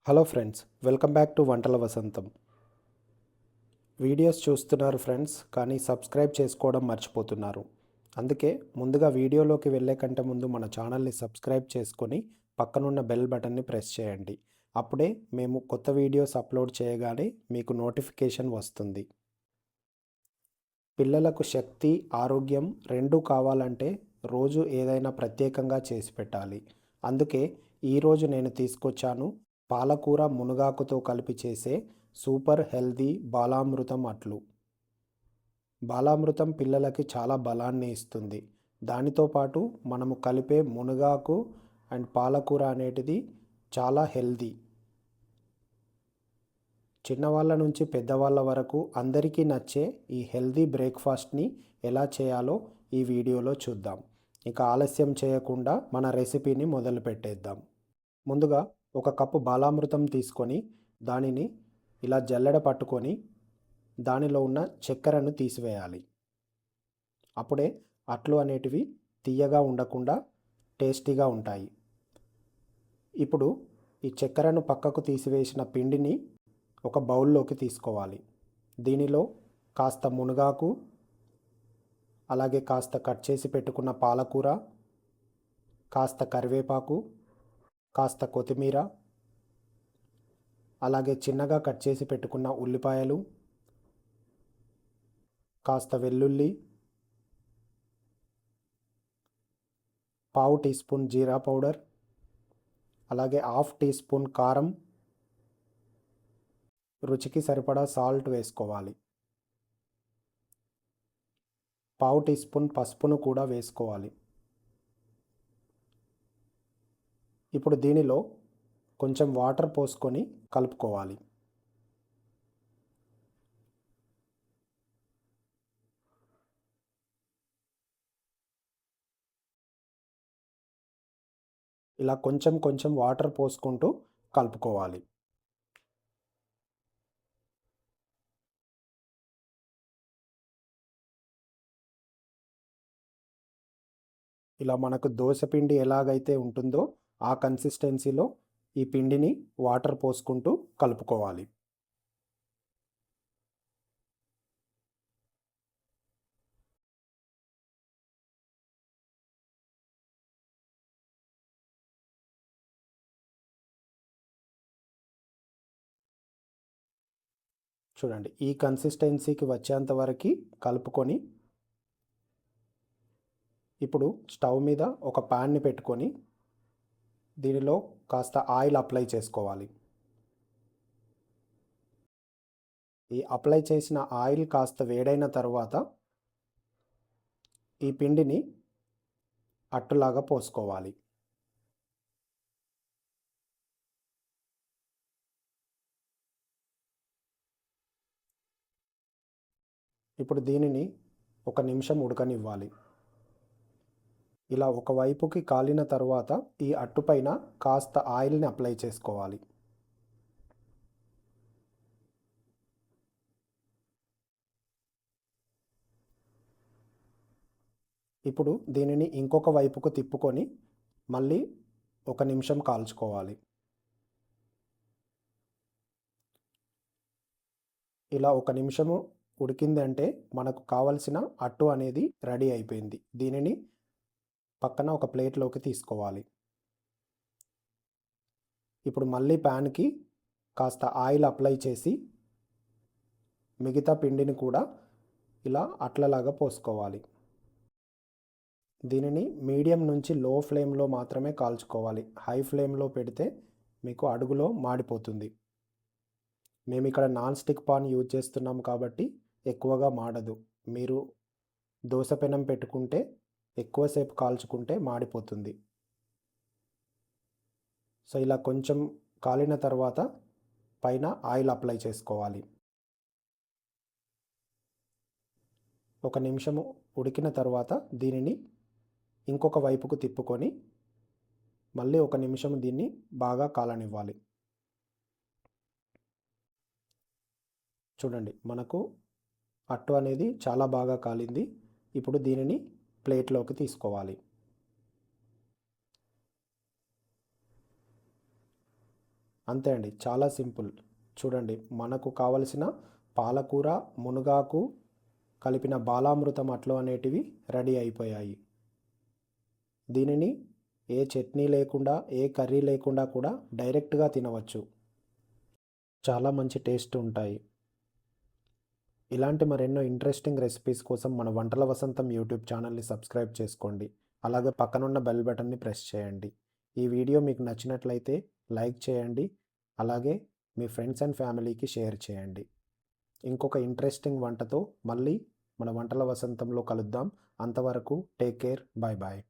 Hello friends, welcome back to వంటల వసంతం. Videos చూస్తున్నారు ఫ్రెండ్స్, కానీ సబ్స్క్రైబ్ చేసుకోవడం మర్చిపోతున్నారు. అందుకే ముందుగా వీడియోలోకి వెళ్ళే కంటే ముందు మన ఛానల్ని సబ్స్క్రైబ్ చేసుకొని పక్కనున్న బెల్ బటన్ని ప్రెస్ చేయండి. అప్పుడే మేము కొత్త వీడియోస్ అప్లోడ్ చేయగానే మీకు నోటిఫికేషన్ వస్తుంది. పిల్లలకు శక్తి, ఆరోగ్యం రెండూ కావాలంటే రోజు ఏదైనా ప్రత్యేకంగా చేసి పెట్టాలి. అందుకే ఈరోజు నేను తీసుకొచ్చాను పాలకూర మునగాకుతో కలిపి చేసే సూపర్ హెల్దీ బాలామృతం అట్లు. బాలామృతం పిల్లలకి చాలా బలాన్ని ఇస్తుంది. దానితో పాటు మనము కలిపే మునగాకు అండ్ పాలకూర అనేటిది చాలా హెల్దీ. చిన్నవాళ్ళ నుంచి పెద్దవాళ్ళ వరకు అందరికీ నచ్చే ఈ హెల్దీ బ్రేక్ఫాస్ట్ని ఎలా చేయాలో ఈ వీడియోలో చూద్దాం. ఇక ఆలస్యం చేయకుండా మన రెసిపీని మొదలు పెట్టేద్దాం. ముందుగా ఒక కప్పు బాలామృతం తీసుకొని దానిని ఇలా జల్లెడ పట్టుకొని దానిలో ఉన్న చక్కెరను తీసివేయాలి. అప్పుడే అట్లు అనేటివి తీయగా ఉండకుండా టేస్టీగా ఉంటాయి. ఇప్పుడు ఈ చక్కెరను పక్కకు తీసివేసిన పిండిని ఒక బౌల్లోకి తీసుకోవాలి. దీనిలో కాస్త మునగాకు, అలాగే కాస్త కట్ చేసి పెట్టుకున్న పాలకూర, కాస్త కరివేపాకు, కాస్త కొత్తిమీర, అలాగే చిన్నగా కట్ చేసి పెట్టుకున్న ఉల్లిపాయలు, కాస్త వెల్లుల్లి, పావు టీ స్పూన్ జీరా పౌడర్, అలాగే హాఫ్ టీ స్పూన్ కారం, రుచికి సరిపడా సాల్ట్ వేసుకోవాలి. పావు టీ స్పూన్ పసుపును కూడా వేసుకోవాలి. ఇప్పుడు దీనిలో కొంచెం వాటర్ పోసుకొని కలుపుకోవాలి. ఇలా కొంచెం కొంచెం వాటర్ పోసుకుంటూ కలుపుకోవాలి. ఇలా మనకు దోశ పిండి ఎలాగైతే ఉంటుందో ఆ కన్సిస్టెన్సీలో ఈ పిండిని వాటర్ పోసుకుంటూ కలుపుకోవాలి. చూడండి, ఈ కన్సిస్టెన్సీకి వచ్చేంత వరకు కలుపుకొని ఇప్పుడు స్టవ్ మీద ఒక ప్యాన్ని పెట్టుకొని దీనిలో కాస్త ఆయిల్ అప్లై చేసుకోవాలి. ఈ అప్లై చేసిన ఆయిల్ కాస్త వేడైన తర్వాత ఈ పిండిని అట్టులాగా పోసుకోవాలి. ఇప్పుడు దీనిని 1 నిమిషం ఉడకనివ్వాలి. ఇలా ఒకవైపుకి కాలిన తర్వాత ఈ అట్టుపైన కాస్త ఆయిల్ని అప్లై చేసుకోవాలి. ఇప్పుడు దీనిని ఇంకొక వైపుకు తిప్పుకొని మళ్ళీ 1 నిమిషం కాల్చుకోవాలి. ఇలా 1 నిమిషము ఉడికిందంటే మనకు కావలసిన అట్టు అనేది రెడీ అయిపోయింది. దీనిని పక్కన ఒక ప్లేట్లోకి తీసుకోవాలి. ఇప్పుడు మళ్ళీ ప్యాన్కి కాస్త ఆయిల్ అప్లై చేసి మిగతా పిండిని కూడా ఇలా అట్లలాగా పోసుకోవాలి. దీనిని మీడియం నుంచి లో ఫ్లేమ్లో మాత్రమే కాల్చుకోవాలి. హై ఫ్లేమ్లో పెడితే మీకు అడుగులో మాడిపోతుంది. మేము ఇక్కడ నాన్ స్టిక్ పాన్ యూజ్ చేస్తున్నాం కాబట్టి ఎక్కువగా మాడదు. మీరు దోశ పెనం పెట్టుకుంటే ఎక్కువసేపు కాల్చుకుంటే మాడిపోతుంది. సో ఇలా కొంచెం కాలిన తర్వాత పైన ఆయిల్ అప్లై చేసుకోవాలి. 1 నిమిషము ఉడికిన తర్వాత దీనిని ఇంకొక వైపుకు తిప్పుకొని మళ్ళీ 1 నిమిషం దీన్ని బాగా కాలనివ్వాలి. చూడండి, మనకు అట్టు అనేది చాలా బాగా కాలింది. ఇప్పుడు దీనిని ప్లేట్లోకి తీసుకోవాలి. అంతే అండి, చాలా సింపుల్. చూడండి, మనకు కావలసిన పాలకూర, మునగాకు కలిపిన బాలామృతం అట్లు అనేటివి రెడీ అయిపోయాయి. దీనిని ఏ చట్నీ లేకుండా, ఏ కర్రీ లేకుండా కూడా డైరెక్ట్గా తినవచ్చు. చాలా మంచి టేస్ట్ ఉంటాయి. ఇలాంటి మరెన్నో ఇంట్రెస్టింగ్ రెసిపీస్ కోసం మన వంటల వసంతం యూట్యూబ్ ఛానల్ని సబ్స్క్రైబ్ చేసుకోండి. అలాగే పక్కనున్న బెల్ బటన్ని ప్రెస్ చేయండి. ఈ వీడియో మీకు నచ్చినట్లయితే లైక్ చేయండి. అలాగే మీ ఫ్రెండ్స్ అండ్ ఫ్యామిలీకి షేర్ చేయండి. ఇంకొక ఇంట్రెస్టింగ్ వంటతో మళ్ళీ మన వంటల వసంతంలో కలుద్దాం. అంతవరకు టేక్ కేర్. Bye bye.